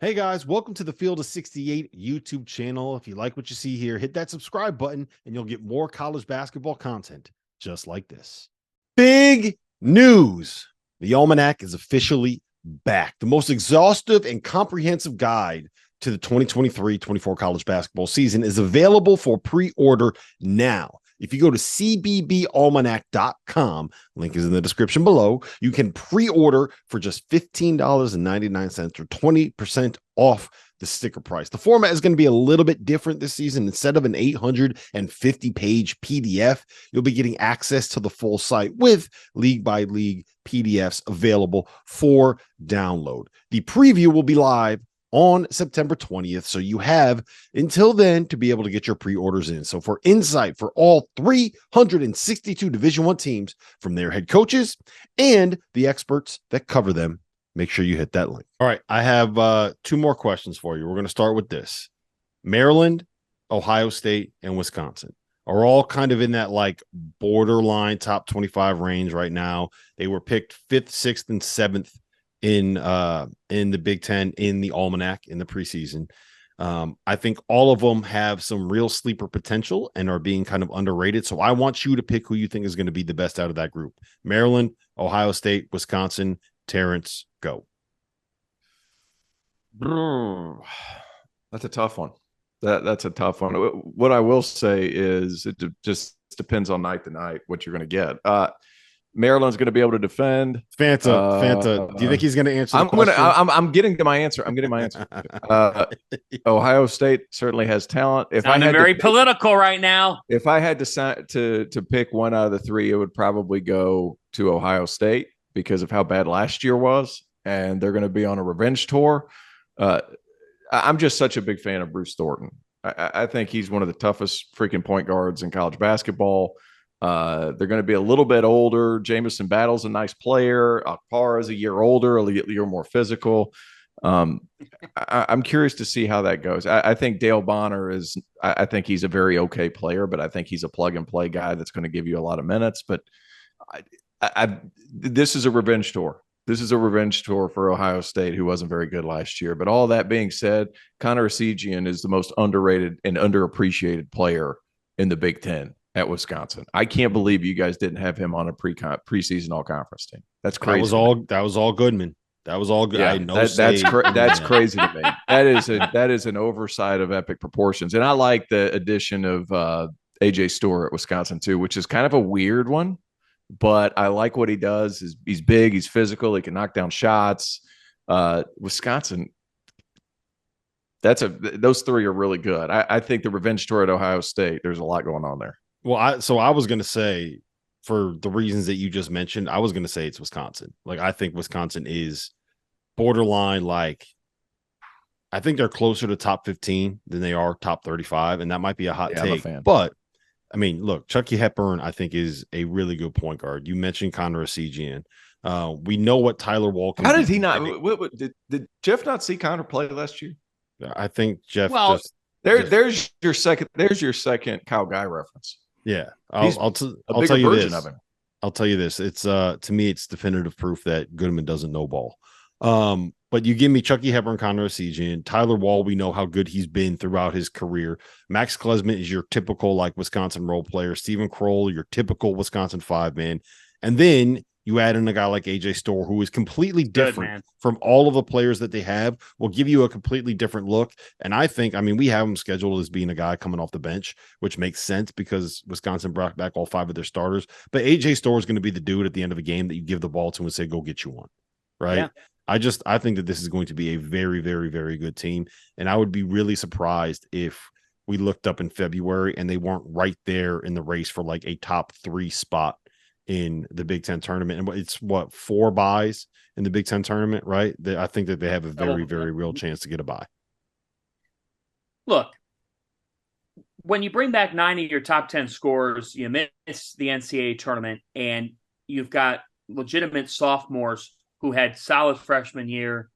Hey guys, welcome to the Field of 68 YouTube channel. If you like what you see here, hit that subscribe button and you'll get more college basketball content just like this. Big news. The Almanac is officially back. The most exhaustive and comprehensive guide to the 2023-24 college basketball season is available for pre-order now. If you go to cbbalmanac.com, link is in the description below, you can pre-order for just $15.99 or 20% off the sticker price. The format is going to be a little bit different this season. Instead of an 850-page PDF, you'll be getting access to the full site with league-by-league PDFs available for download. The preview will be live on September 20th. So you have until then to be able to get your pre-orders in. So for insight for all 362 Division I teams from their head coaches and the experts that cover them, make sure you hit that link. All right. I have two more questions for you. We're going to start with this. Maryland, Ohio State, and Wisconsin are all kind of in that like borderline top 25 range right now. They were picked 5th, 6th, and 7th in the Big Ten, in the Almanac, in the preseason. I think all of them have some real sleeper potential and are being kind of underrated. So I want you to pick who you think is going to be the best out of that group. Maryland, Ohio State, Wisconsin. Terrence, go. That's a tough one. That's a tough one. What I will say is it just depends on night to night what you're going to get. Maryland's going to be able to defend. Fanta. Do you think he's going to answer the question? I'm getting to my answer. Ohio State certainly has talent. I'm very political right now. If I had to pick one out of the three, it would probably go to Ohio State because of how bad last year was, and they're going to be on a revenge tour. I'm just such a big fan of Bruce Thornton. I think he's one of the toughest freaking point guards in college basketball. They're going to be a little bit older. Jamison Battle's a nice player. Carr is a year older, a year more physical. I'm curious to see how that goes. I think Dale Bonner I think he's a very okay player, but I think he's a plug and play guy that's going to give you a lot of minutes. But this is a revenge tour. This is a revenge tour for Ohio State, who wasn't very good last year. But all that being said, Connor Esigian is the most underrated and underappreciated player in the Big Ten at Wisconsin. I can't believe you guys didn't have him on a preseason all-conference team. That's crazy. That was all Goodman. That was all good. Yeah, that's crazy to me. That is an oversight of epic proportions. And I like the addition of AJ Storr at Wisconsin too, which is kind of a weird one, but I like what he does. He's big, he's physical, he can knock down shots. Wisconsin, those three are really good. I think the revenge tour at Ohio State, there's a lot going on there. Well, I was going to say, for the reasons that you just mentioned, I was going to say it's Wisconsin. Like, I think Wisconsin is borderline, like, I think they're closer to top 15 than they are top 35, and that might be a hot take. But, I mean, look, Chucky Hepburn, I think, is a really good point guard. You mentioned Connor Esigian. We know what Tyler Wall can do. How did he not – did Jeff not see Connor play last year? I think Jeff there's your second Kyle Guy reference. Yeah, I'll tell you this. I'll tell you this. It's to me, it's definitive proof that Goodman doesn't know ball. But you give me Chucky Hepburn, Connor Esigian, Tyler Wall. We know how good he's been throughout his career. Max Klesmit is your typical like Wisconsin role player. Stephen Kroll, your typical Wisconsin 5-man, and then you add in a guy like AJ Storr, who is completely different from all of the players that they have, will give you a completely different look. And I think, I mean, we have him scheduled as being a guy coming off the bench, which makes sense because Wisconsin brought back all 5 of their starters. But AJ Storr is going to be the dude at the end of a game that you give the ball to and say, go get you one. Right. Yeah. I think that this is going to be a very, very, very good team. And I would be really surprised if we looked up in February and they weren't right there in the race for like a top 3 spot in the Big Ten tournament. And it's 4 buys in the Big Ten tournament, right? I think that they have a very, very real chance to get a buy. Look, when you bring back 9 of your top 10 scorers, you miss the NCAA tournament, and you've got legitimate sophomores who had solid freshman year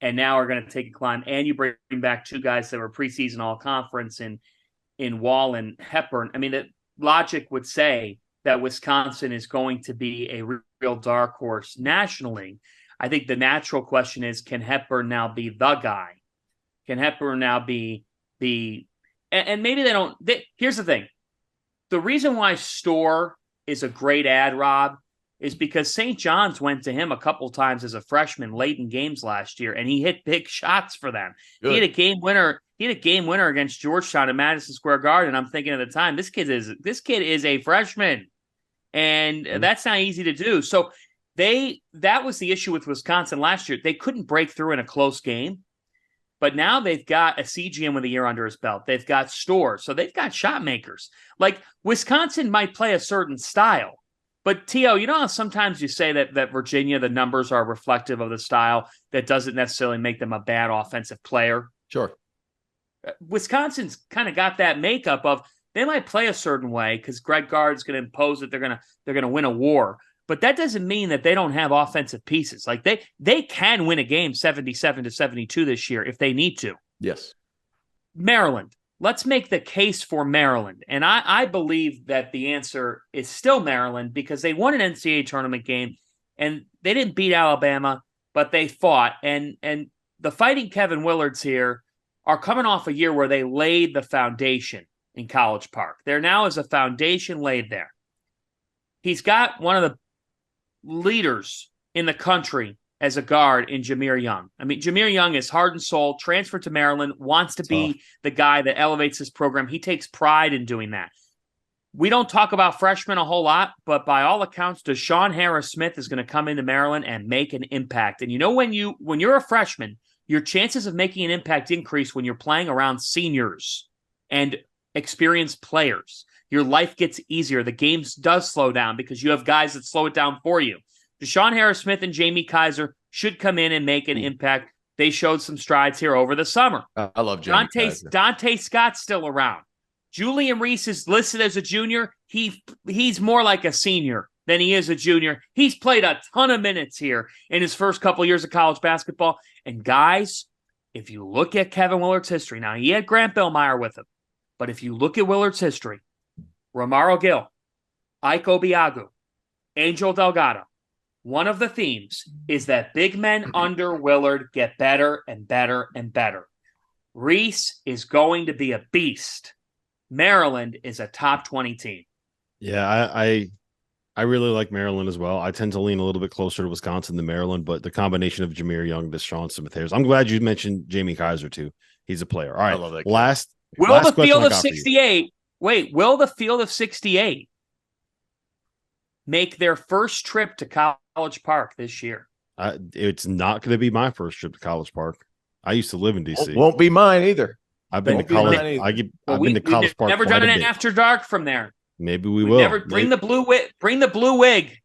and now are going to take a climb, and you bring back 2 guys that were preseason all-conference in Wall and Hepburn. I mean, the logic would say that Wisconsin is going to be a real dark horse nationally. I think the natural question is, can Hepburn now be the guy can Hepburn now be and maybe they don't. Here's the thing. The reason why Storr is a great ad, Rob, is because St. John's went to him a couple times as a freshman late in games last year, and he hit big shots for them. Good. He had a game winner. He had a game winner against Georgetown at Madison Square Garden. I'm thinking at the time, this kid is a freshman, and that's not easy to do. So that was the issue with Wisconsin last year. They couldn't break through in a close game. But now they've got a CGM with a year under his belt. They've got Storr. So they've got shot makers. Like, Wisconsin might play a certain style. But, T.O., you know how sometimes you say that Virginia, the numbers are reflective of the style? That doesn't necessarily make them a bad offensive player. Sure. Wisconsin's kind of got that makeup of they might play a certain way because Greg Gard's going to impose that they're going to win a war. But that doesn't mean that they don't have offensive pieces. Like they can win a game 77-72 this year if they need to. Yes. Maryland. Let's make the case for Maryland. And I believe that the answer is still Maryland because they won an NCAA tournament game and they didn't beat Alabama, but they fought. And the Fighting Kevin Willards here are coming off a year where they laid the foundation in College Park. There now is a foundation laid there. He's got one of the leaders in the country as a guard in Jahmir Young. I mean, Jahmir Young is heart and soul, transferred to Maryland, wants to be the guy that elevates this program. He takes pride in doing that. We don't talk about freshmen a whole lot, but by all accounts, Deshaun Harris-Smith is going to come into Maryland and make an impact. And you know, when you're a freshman, your chances of making an impact increase when you're playing around seniors and experienced players. Your life gets easier. The game does slow down because you have guys that slow it down for you. Deshaun Harris-Smith and Jamie Kaiser should come in and make an impact. They showed some strides here over the summer. I love Jamie Kaiser. Dante Scott's still around. Julian Reese is listed as a junior. He's more like a senior than he is a junior. He's played a ton of minutes here in his first couple years of college basketball. And guys, if you look at Kevin Willard's history, now he had Grant Billmeyer with him, but if you look at Willard's history, Romaro Gill, Ike Obiagu, Angel Delgado, one of the themes is that big men under Willard get better and better and better. Reese is going to be a beast. Maryland is a top 20 team. Yeah, I really like Maryland as well. I tend to lean a little bit closer to Wisconsin than Maryland, but the combination of Jahmir Young, Deshaun Smith-Harris. I'm glad you mentioned Jamie Kaiser too. He's a player. All right, I love that guy. Will the field of 68 Wait, will the field of 68 make their first trip to College Park this year? It's not going to be my first trip to College Park. I used to live in D.C. Won't be mine either. I've been to College. I've been to College Park. Never done an after dark from there. Maybe we will. Never bring the blue wig. Bring the blue wig.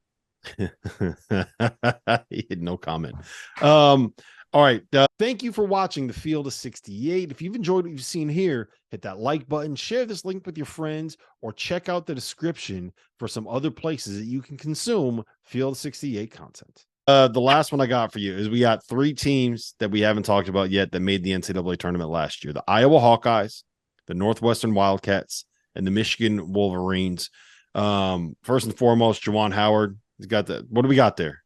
No comment. All right. Thank you for watching the Field of 68. If you've enjoyed what you've seen here, hit that like button, share this link with your friends, or check out the description for some other places that you can consume Field of 68 content. The last one I got for you is we got 3 teams that we haven't talked about yet that made the NCAA tournament last year: the Iowa Hawkeyes, the Northwestern Wildcats, and the Michigan Wolverines. First and foremost, Juwan Howard. He's got the. What do we got there?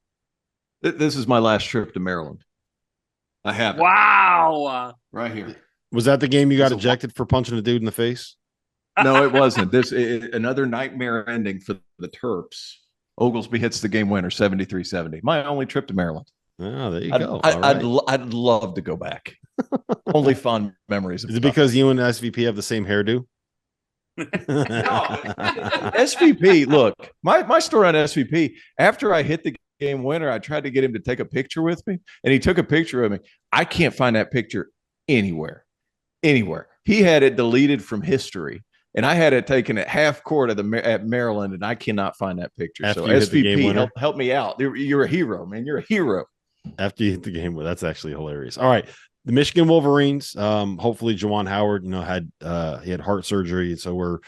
This is my last trip to Maryland. I have. Wow. Right here. Was that the game you got ejected for punching a dude in the face? No, it wasn't. Another nightmare ending for the Terps. Oglesby hits the game winner, 73-70. My only trip to Maryland. Oh, there you go. I'd love to go back. Only fond memories. Is it because you and SVP have the same hairdo? SVP, look, my story on SVP, after I hit the game winner, I tried to get him to take a picture with me, and he took a picture of me. I can't find that picture anywhere. He had it deleted from history, and I had it taken at half court at Maryland, and I cannot find that picture. After so SVP, help me out. You're a hero, man. You're a hero. After you hit the game winner, that's actually hilarious. All right. The Michigan Wolverines, hopefully Juwan Howard, he had heart surgery. So we're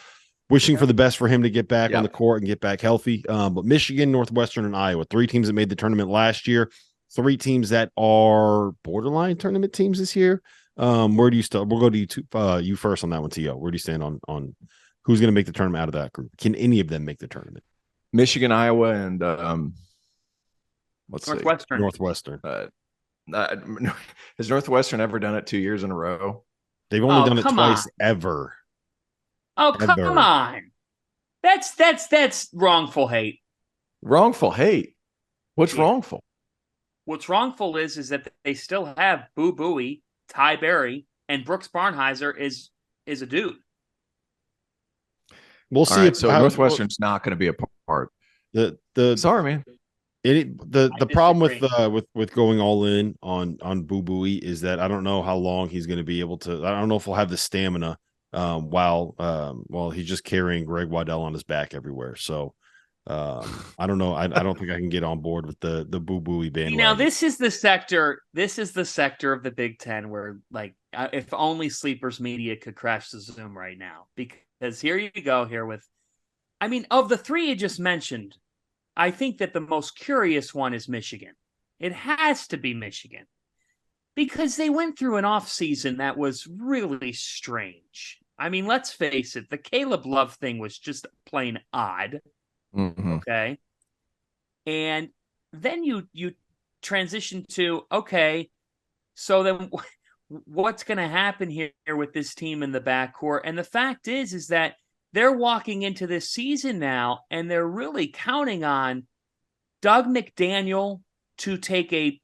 wishing for the best for him to get back on the court and get back healthy. But Michigan, Northwestern, and Iowa, 3 teams that made the tournament last year, 3 teams that are borderline tournament teams this year. Where do you start? We'll go to you first on that one, T.O. Where do you stand on who's going to make the tournament out of that group? Can any of them make the tournament? Michigan, Iowa, and Northwestern. Northwestern. Has Northwestern ever done it 2 years in a row? They've only done it twice ever. Oh, come on. That's wrongful hate. Wrongful hate? What's wrongful? What's wrongful is that they still have Boo Buie, Ty Berry, and Brooks Barnheiser is a dude. We'll see. So Northwestern's not going to be a part. Sorry, man. The problem with going all in on Boo Buie is that I don't know how long he's going to be able to. I don't know if he'll have the stamina while he's just carrying Greg Waddell on his back everywhere. So I don't know. I don't think I can get on board with the Boo Buie bandwagon. Now this is the sector of the Big Ten where, like, if only Sleepers Media could crash the Zoom right now, because here you go here with, I mean, of the three you just mentioned, I think that the most curious one is Michigan. It has to be Michigan because they went through an offseason that was really strange. I mean, let's face it, the Caleb Love thing was just plain odd. Mm-hmm. Okay. And then you transition to, okay, so then what's going to happen here with this team in the backcourt? And the fact is that they're walking into this season now, and they're really counting on Doug McDaniel to take a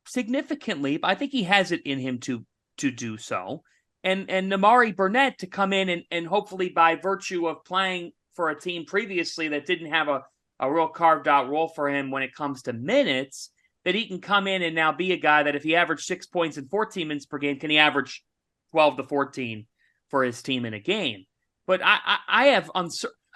significant leap. I think he has it in him to do so. And Namari Burnett to come in and hopefully, by virtue of playing for a team previously that didn't have a real carved out role for him when it comes to minutes, that he can come in and now be a guy that if he averaged 6 points in 14 minutes per game, can he average 12 to 14 for his team in a game? But I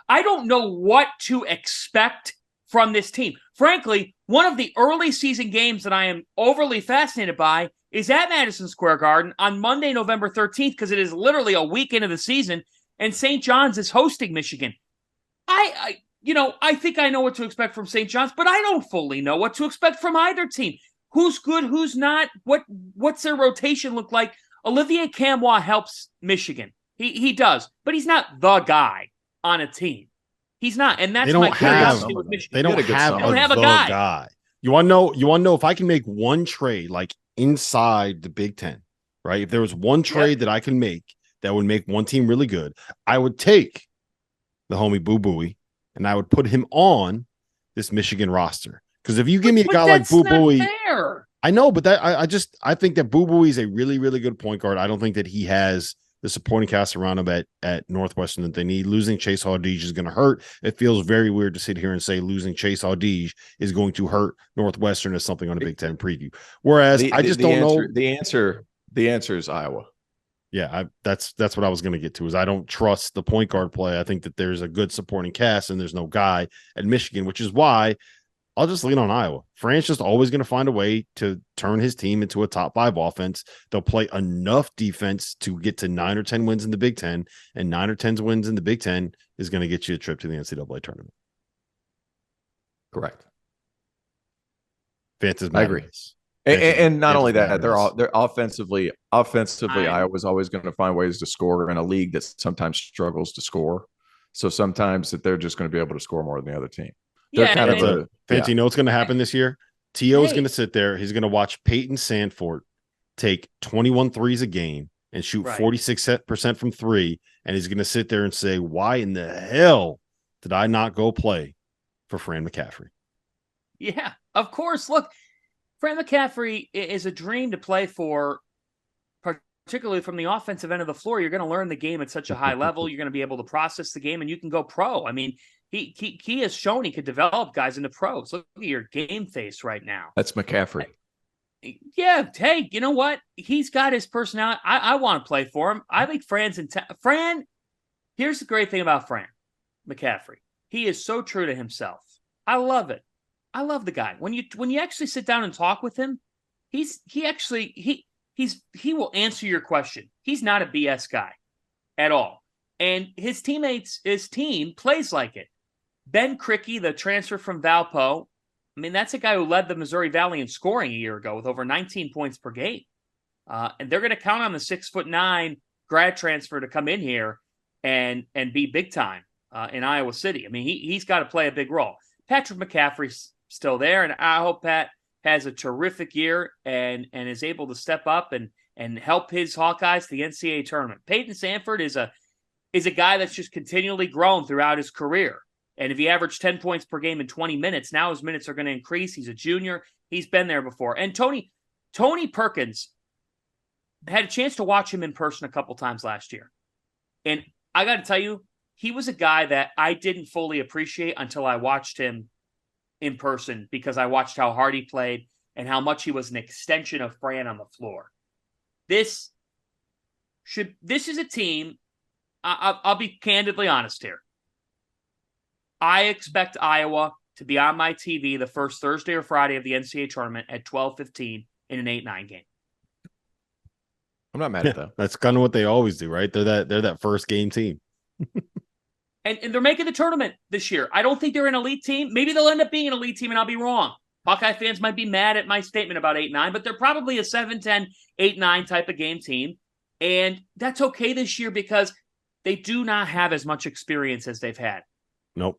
don't know what to expect from this team. Frankly, one of the early season games that I am overly fascinated by is at Madison Square Garden on Monday, November 13th, because it is literally a week into the season, and St. John's is hosting Michigan. I think I know what to expect from St. John's, but I don't fully know what to expect from either team. Who's good, who's not, what's their rotation look like? Olivier Camwa helps Michigan. He does, but he's not the guy on a team. He's not, and that's my curiosity with Michigan. They don't have a guy. You want to know if I can make one trade like inside the Big Ten, right? If there was one trade that I can make that would make one team really good, I would take the homie Boo Buie and I would put him on this Michigan roster. Because if you give me a guy like Boo Buie, I know, but I think that Boo Buie is a really, really good point guard. I don't think that he has the supporting cast around him at Northwestern that they need. Losing Chase Audige is going to hurt. It feels very weird to sit here and say losing Chase Audige is going to hurt Northwestern as something on a Big Ten preview. Whereas I just don't know. The answer is Iowa. Yeah, that's what I was going to get to. Is I don't trust the point guard play. I think that there's a good supporting cast and there's no guy at Michigan, which is why I'll just lean on Iowa. Fran's just always going to find a way to turn his team into a top 5 offense. They'll play enough defense to get to 9 or 10 wins in the Big Ten, and 9 or 10 wins in the Big Ten is going to get you a trip to the NCAA tournament. Correct. Fantasy. I agree. And not only that, they're offensively, Iowa's always going to find ways to score in a league that sometimes struggles to score. So sometimes that they're just going to be able to score more than the other team. Fancy, you know what's going to happen this year? T.O. is going to sit there. He's going to watch Peyton Sandfort take 21 threes a game and shoot 46% from 3. And he's going to sit there and say, why in the hell did I not go play for Fran McCaffrey? Yeah, of course. Look, Fran McCaffrey is a dream to play for, particularly from the offensive end of the floor. You're going to learn the game at such a high level. You're going to be able to process the game, and you can go pro. I mean, he has shown he could develop guys into pros. Look at your game face right now. That's McCaffrey. Yeah. Hey, you know what? He's got his personality. I want to play for him. I think Fran's Fran. Here's the great thing about Fran McCaffrey. He is so true to himself. I love it. I love the guy. When you actually sit down and talk with him, he will answer your question. He's not a BS guy at all. And his team plays like it. Ben Krikke, the transfer from Valpo, I mean, that's a guy who led the Missouri Valley in scoring a year ago with over 19 points per game. And they're going to count on the 6'9" grad transfer to come in here and be big time in Iowa City. I mean, he's got to play a big role. Patrick McCaffrey's still there, and I hope Pat has a terrific year and is able to step up and help his Hawkeyes to the NCAA tournament. Peyton Sandford is a guy that's just continually grown throughout his career. And if he averaged 10 points per game in 20 minutes, now his minutes are going to increase. He's a junior. He's been there before. And Tony Perkins, had a chance to watch him in person a couple times last year. And I got to tell you, he was a guy that I didn't fully appreciate until I watched him in person, because I watched how hard he played and how much he was an extension of Fran on the floor. This is a team, I'll be candidly honest here. I expect Iowa to be on my TV the first Thursday or Friday of the NCAA tournament at 12:15 in an 8-9 game. I'm not mad at that. That's kind of what they always do, right? They're that first game team. And they're making the tournament this year. I don't think they're an elite team. Maybe they'll end up being an elite team, and I'll be wrong. Hawkeye fans might be mad at my statement about 8-9, but they're probably a 7-10, 8-9 type of game team. And that's okay this year because they do not have as much experience as they've had. Nope.